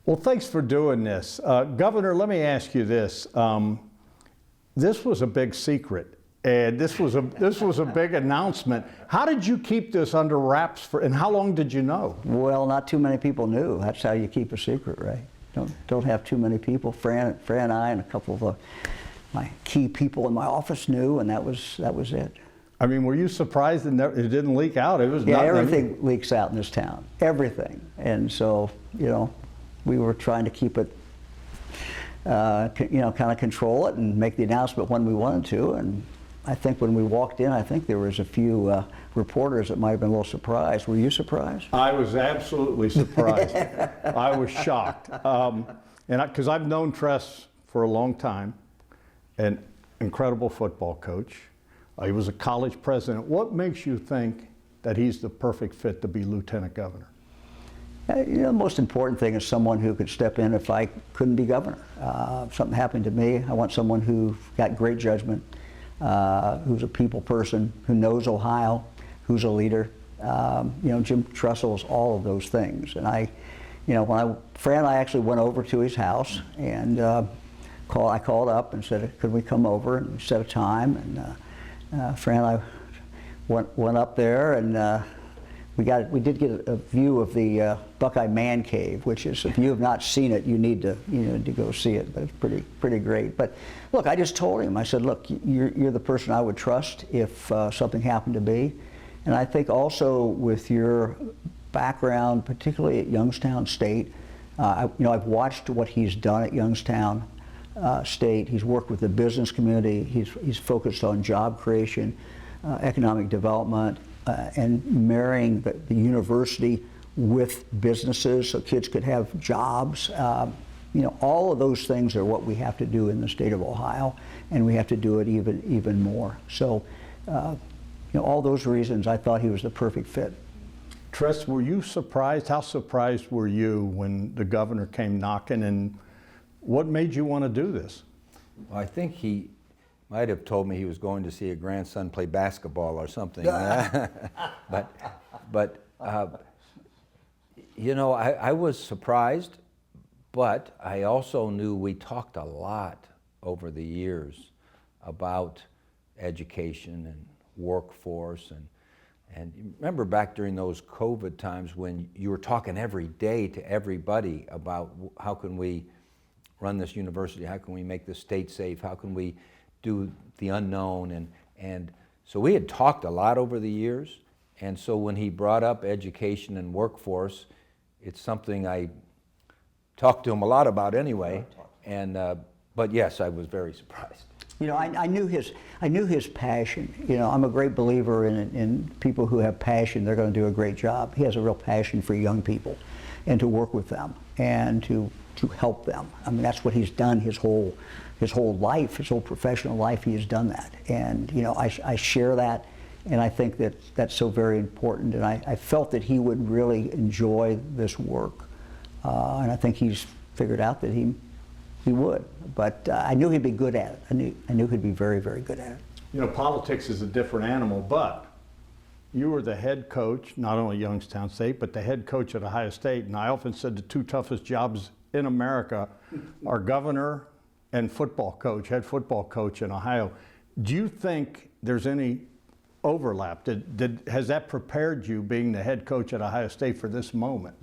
Well, thanks for doing this. Governor, let me ask you this. This was a big secret, and this was a big announcement. How did you keep this under wraps and how long did you know? Well, not too many people knew. That's how you keep a secret, right? Don't have too many people. Fran and I and a couple of my key people in my office knew, and that was it. I mean, were you surprised that it didn't leak out? It was everything leaks out in this town, everything, and so we were trying to keep it, kind of control it and make the announcement when we wanted to. And I think when we walked in, I think there was a few reporters that might have been a little surprised. Were you surprised? I was absolutely surprised. I was shocked, because I've known Tress for a long time, an incredible football coach. He was a college president. What makes you think that he's the perfect fit to be lieutenant governor? The most important thing is someone who could step in if I couldn't be governor. If something happened to me, I want someone who's got great judgment, who's a people person, who knows Ohio, who's a leader. Jim Tressel is all of those things. And Fran and I actually went over to his house, and I called up and said, could we come over and set a time? And Fran and I went up there, and we did get a view of the Buckeye Man Cave, which is, if you have not seen it, you need to go see it. But it's pretty great. But look, I just told him, I said, look, you're the person I would trust if something happened to be, and I think also with your background, particularly at Youngstown State, I've watched what he's done at Youngstown State. He's worked with the business community. He's focused on job creation, economic development. And marrying the university with businesses so kids could have jobs. All of those things are what we have to do in the state of Ohio, and we have to do it even more. So, all those reasons, I thought he was the perfect fit. Tress, were you surprised? How surprised were you when the governor came knocking, and what made you want to do this? Well, I think he might have told me he was going to see a grandson play basketball or something. but I was surprised, but I also knew we talked a lot over the years about education and workforce. And remember back during those COVID times when you were talking every day to everybody about how can we run this university, how can we make the state safe, how can we do the unknown, and so we had talked a lot over the years, and so when he brought up education and workforce, it's something I talked to him a lot about anyway, and but yes, I was very surprised. I knew his passion. I'm a great believer in people who have passion. They're going to do a great job. He has a real passion for young people, and to work with them and to help them. I mean, that's what he's done his whole life, his whole professional life. He has done that, and I share that, and I think that's so very important. And I felt that he would really enjoy this work, and I think he's figured out that he would. But I knew he'd be good at it. I knew he'd be very, very good at it. Politics is a different animal, but you were the head coach, not only Youngstown State, but the head coach at Ohio State. And I often said the two toughest jobs in America are governor and head football coach in Ohio. Do you think there's any overlap? Has that prepared you, being the head coach at Ohio State, for this moment?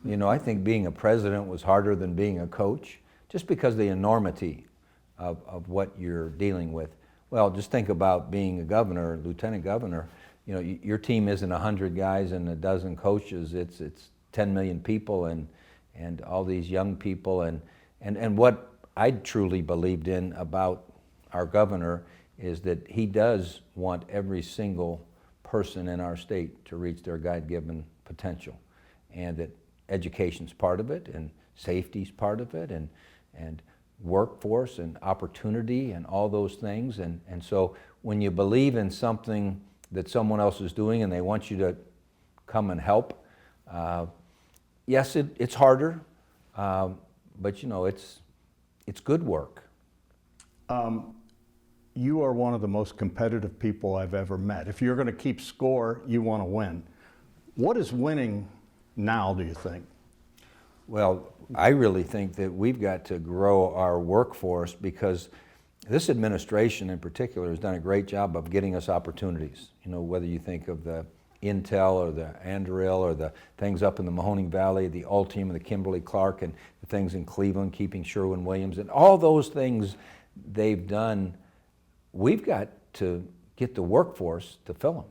I think being a president was harder than being a coach, just because of the enormity of what you're dealing with. Well, just think about being a governor, lieutenant governor. Your team isn't 100 guys and a dozen coaches. It's 10 million people and all these young people. And what I truly believed in about our governor is that he does want every single person in our state to reach their God-given potential, and that education's part of it, and safety's part of it, and workforce and opportunity and all those things. And so when you believe in something that someone else is doing and they want you to come and help, yes, it's harder, but it's good work. You are one of the most competitive people I've ever met. If you're going to keep score, you want to win. What is winning now, do you think? Well, I really think that we've got to grow our workforce, because this administration in particular has done a great job of getting us opportunities. You know, whether you think of the Intel or the Anduril or the things up in the Mahoning Valley, the Ultium and the Kimberly-Clark, and the things in Cleveland, keeping Sherwin-Williams, and all those things they've done, we've got to get the workforce to fill them.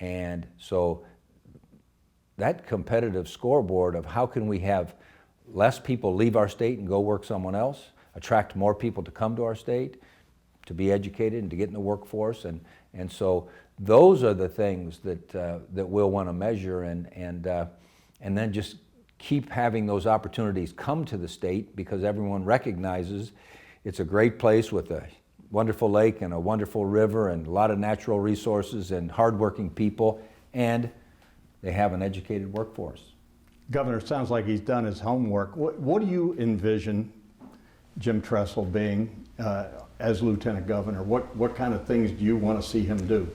And so that competitive scoreboard of how can we have less people leave our state and go work somewhere else, attract more people to come to our state, to be educated and to get in the workforce, and so those are the things that that we'll want to measure, and then just keep having those opportunities come to the state, because everyone recognizes it's a great place with a wonderful lake and a wonderful river and a lot of natural resources and hardworking people, and they have an educated workforce. Governor, it sounds like he's done his homework. What do you envision Jim Tressel being as Lieutenant Governor? What kind of things do you want to see him do?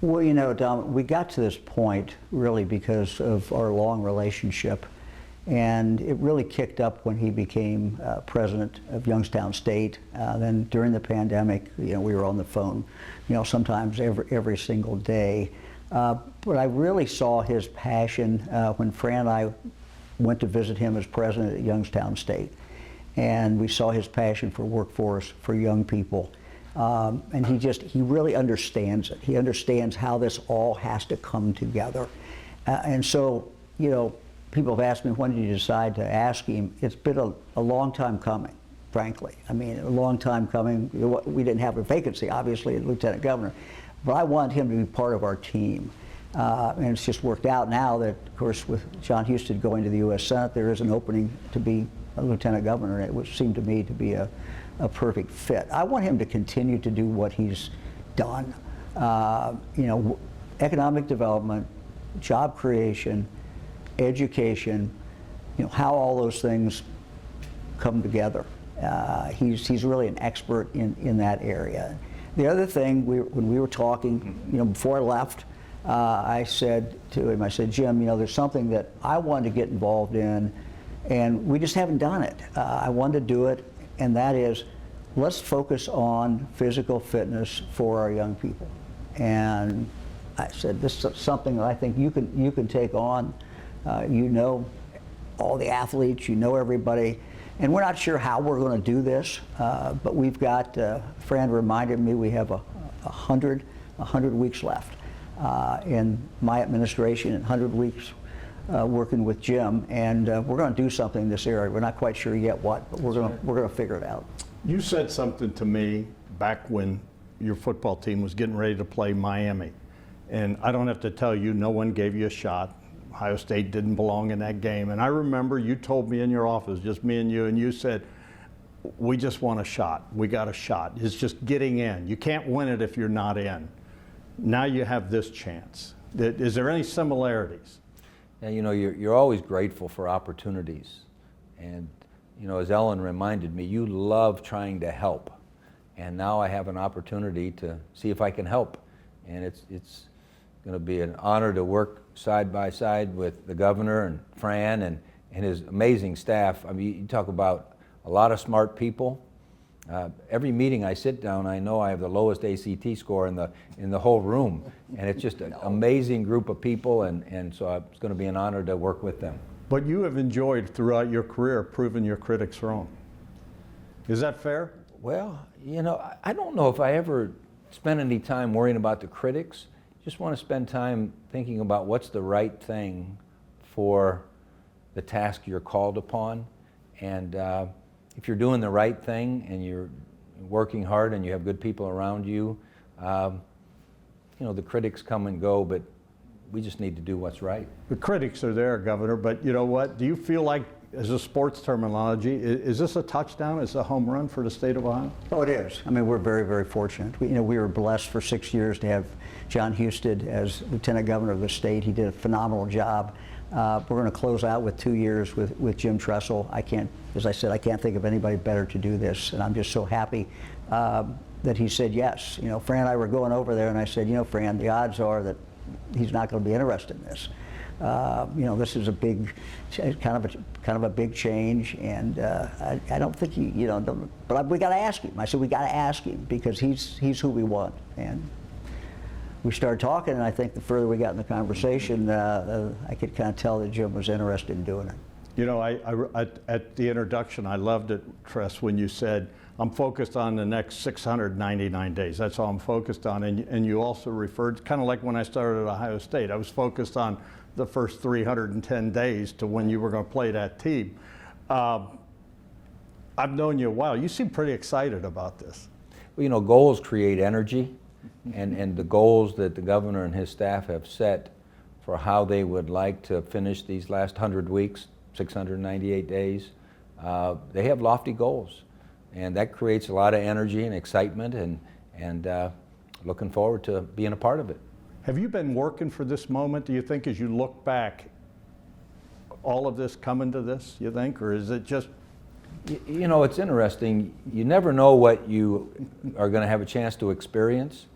Well, you know, Dom, we got to this point really because of our long relationship, and it really kicked up when he became president of Youngstown State. Then during the pandemic, you know, we were on the phone, you know, sometimes every single day. But I really saw his passion when Fran and I went to visit him as president at Youngstown State, and we saw his passion for workforce, for young people. And he really understands it. He understands how this all has to come together. And so, you know, people have asked me, when did you decide to ask him? It's been a long time coming, frankly. I mean, a long time coming. We didn't have a vacancy, obviously, as Lieutenant Governor, but I wanted him to be part of our team. And it's just worked out now that, of course, with John Husted going to the U.S. Senate, there is an opening to be a Lieutenant Governor, and it would seem to me to be a perfect fit. I want him to continue to do what he's done. You know, economic development, job creation, education, you know, how all those things come together. He's really an expert in that area. The other thing, when we were talking, you know, before I left, I said to him, I said, Jim, you know, there's something that I wanted to get involved in, and we just haven't done it. I wanted to do it, and that is, let's focus on physical fitness for our young people. And I said, this is something that I think you can take on. You know all the athletes, you know everybody, and we're not sure how we're going to do this, but we've got, Fran reminded me, we have 100 weeks left in my administration, and 100 weeks working with Jim, and we're going to do something in this area. We're not quite sure yet what, but we're going to figure it out. You said something to me back when your football team was getting ready to play Miami, and I don't have to tell you, no one gave you a shot. Ohio State didn't belong in that game, and I remember you told me in your office, just me and you said, we just want a shot. We got a shot. It's just getting in. You can't win it if you're not in. Now you have this chance. Is there any similarities? Yeah, you know, you're always grateful for opportunities. And, you know, as Ellen reminded me, you love trying to help. And now I have an opportunity to see if I can help. And it's going to be an honor to work side by side with the governor and Fran and his amazing staff. I mean, you talk about a lot of smart people. Every meeting I sit down, I know I have the lowest ACT score in the whole room, and it's just an amazing group of people, and so it's going to be an honor to work with them. But you have enjoyed throughout your career proving your critics wrong. Is that fair? Well, you know, I don't know if I ever spent any time worrying about the critics. Just want to spend time thinking about what's the right thing for the task you're called upon, and if you're doing the right thing and you're working hard and you have good people around you, you know, the critics come and go, but we just need to do what's right. The critics are there, Governor, but you know what? Do you feel like, as a sports terminology, is this a touchdown? Is it a home run for the state of Ohio? Oh, it is. I mean, we're very, very fortunate. We were blessed for 6 years to have John Husted as Lieutenant Governor of the state. He did a phenomenal job. We're going to close out with 2 years with Jim Tressel. As I said, I can't think of anybody better to do this, and I'm just so happy that he said yes. You know, Fran and I were going over there, and I said, you know, Fran, the odds are that he's not going to be interested in this. This is a big, kind of a big change, and I don't think but we got to ask him. I said we got to ask him because he's who we want. And we started talking, and I think the further we got in the conversation, I could kind of tell that Jim was interested in doing it. You know, at the introduction, I loved it, Tress, when you said, I'm focused on the next 699 days. That's all I'm focused on. And you also referred, kind of like when I started at Ohio State, I was focused on the first 310 days to when you were going to play that team. I've known you a while. You seem pretty excited about this. Well, goals create energy, and the goals that the governor and his staff have set for how they would like to finish these last 100 weeks, 698 days, they have lofty goals. And that creates a lot of energy and excitement, and looking forward to being a part of it. Have you been working for this moment, do you think, as you look back, all of this coming to this, you think, or is it just? It's interesting. You never know what you are going to have a chance to experience.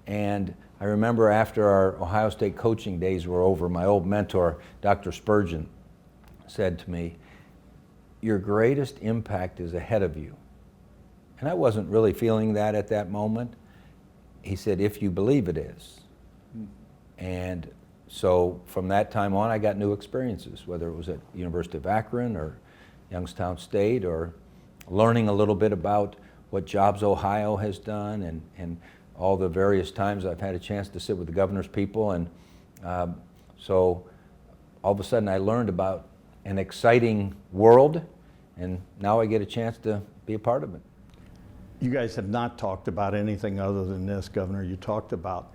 And I remember after our Ohio State coaching days were over, my old mentor, Dr. Spurgeon, said to me, your greatest impact is ahead of you. And I wasn't really feeling that at that moment. He said, if you believe it is. And so from that time on, I got new experiences, whether it was at University of Akron or Youngstown State, or learning a little bit about what Jobs Ohio has done, and all the various times I've had a chance to sit with the governor's people. And so all of a sudden I learned about an exciting world, and now I get a chance to be a part of it. You guys have not talked about anything other than this, Governor. You talked about,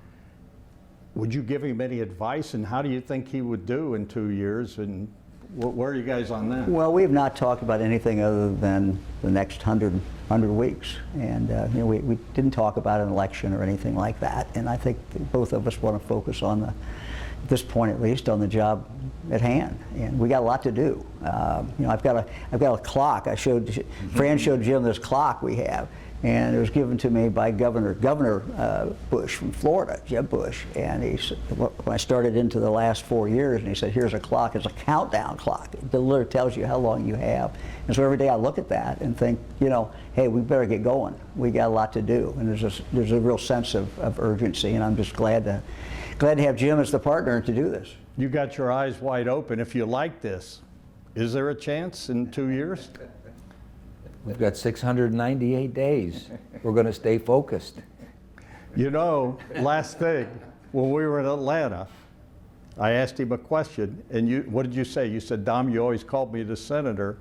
would you give him any advice, and how do you think he would do in 2 years, and where are you guys on that? Well, we have not talked about anything other than the next 100 weeks. And we didn't talk about an election or anything like that. And I think both of us want to focus on, at this point at least, on the job at hand. And we got a lot to do. I've got a clock. Fran showed Jim this clock we have. And it was given to me by Governor Bush from Florida, Jeb Bush. And he said, when I started into the last 4 years, and he said, here's a clock. It's a countdown clock. It literally tells you how long you have. And so every day I look at that and think, hey, we better get going. We got a lot to do. And there's a real sense of urgency. And I'm just glad to have Jim as the partner to do this. You got your eyes wide open. If you like this, is there a chance in 2 years? We've got 698 days. We're going to stay focused. Last thing, when we were in Atlanta, I asked him a question, and what did you say? You said, Dom, you always called me the senator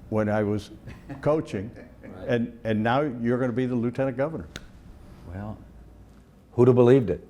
when I was coaching, and now you're going to be the lieutenant governor. Well, who'd have believed it?